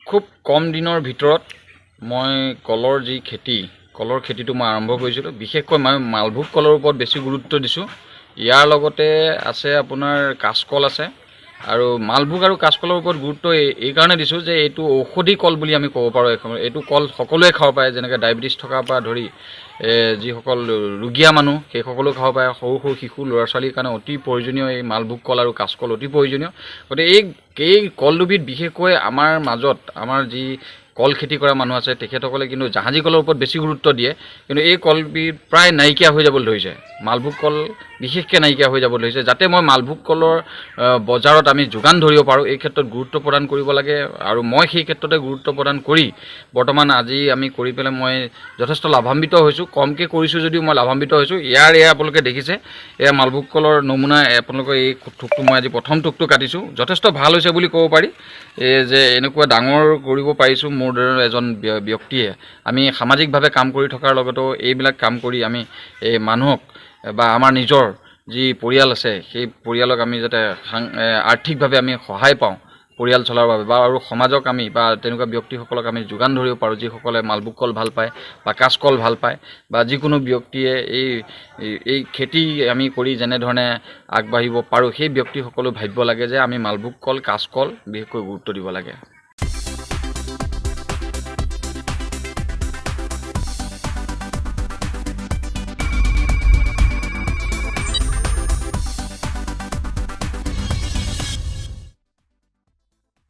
খুব কম দিনৰ ভিতৰত মই কলৰ যি খেতি কলৰ খেতিটো মই আৰম্ভ কৰিছিলোঁ। বিশেষকৈ মই মালভোগ কলৰ ওপৰত বেছি গুৰুত্ব দিছোঁ। ইয়াৰ লগতে আছে আপোনাৰ কাঁচকল আছে আৰু মালভোগ আৰু কাঁচকলৰ ওপৰত গুৰুত্ব এই কাৰণে দিছোঁ যে এইটো ঔষধি কল বুলি আমি ক'ব পাৰোঁ। এইটো কল সকলোৱে খাব পাৰে, যেনেকৈ ডায়েবেটিছ থকাৰ পৰা ধৰি যিসকল ৰোগীয়া মানুহ সেইসকলেও খাব পাৰে। সৰু সৰু শিশু ল'ৰা ছোৱালীৰ কাৰণে অতি প্ৰয়োজনীয় এই মালভোগ কল আৰু কাঁচকল অতি প্ৰয়োজনীয়। গতিকে এই কল দুবিধ বিশেষকৈ আমাৰ মাজত আমাৰ যি কল খেতি কৰা মানুহ আছে তেখেতসকলে কিন্তু জাহাজী কলৰ ওপৰত বেছি গুৰুত্ব দিয়ে, কিন্তু এই কলবিধ প্ৰায় নাইকিয়া হৈ যাবলৈ ধৰিছে। মালভোগ কল বিশেষকৈ নাইকিয়া হৈ যাব ধৰিছে। যাতে মই মালভোগ কলৰ বজাৰত আমি যোগান ধৰিব পাৰোঁ, এই ক্ষেত্ৰত গুৰুত্ব প্ৰদান কৰিব লাগে আৰু মই সেই ক্ষেত্ৰতে গুৰুত্ব প্ৰদান কৰি বৰ্তমান আজি আমি কৰি পেলাই মই যথেষ্ট লাভান্বিত হৈছোঁ। কমকৈ কৰিছোঁ যদিও মই লাভান্বিত হৈছোঁ। এয়া আপোনালোকে দেখিছে, এয়া মালভোগ কলৰ নমুনা। আপোনালোকৰ এই থোকটো মই আজি প্ৰথম থোকটো কাটিছোঁ, যথেষ্ট ভাল হৈছে বুলি ক'ব পাৰি। যে এনেকুৱা ডাঙৰ কৰিব পাৰিছোঁ মোৰ দৰে এজন ব্যক্তিয়ে। আমি সামাজিকভাৱে কাম কৰি থকাৰ লগতেও এইবিলাক কাম কৰি আমি এই মানুহক বা আমাৰ নিজৰ যি পৰিয়াল আছে সেই পৰিয়ালক আমি যাতে আৰ্থিকভাৱে আমি সহায় পাওঁ পৰিয়াল চলাৰ বাবে, বা আৰু সমাজক আমি বা তেনেকুৱা ব্যক্তিসকলক আমি যোগান ধৰিব পাৰোঁ যিসকলে মালভোগ কল ভাল পায় বা কাঁচকল ভাল পায়, বা যিকোনো ব্যক্তিয়ে এই খেতি আমি কৰি যেনেধৰণে আগবাঢ়িব পাৰোঁ সেই ব্যক্তিসকলেও ভাবিব লাগে যে আমি মালভোগ কল কাঁচকল বিশেষকৈ গুৰুত্ব দিব লাগে।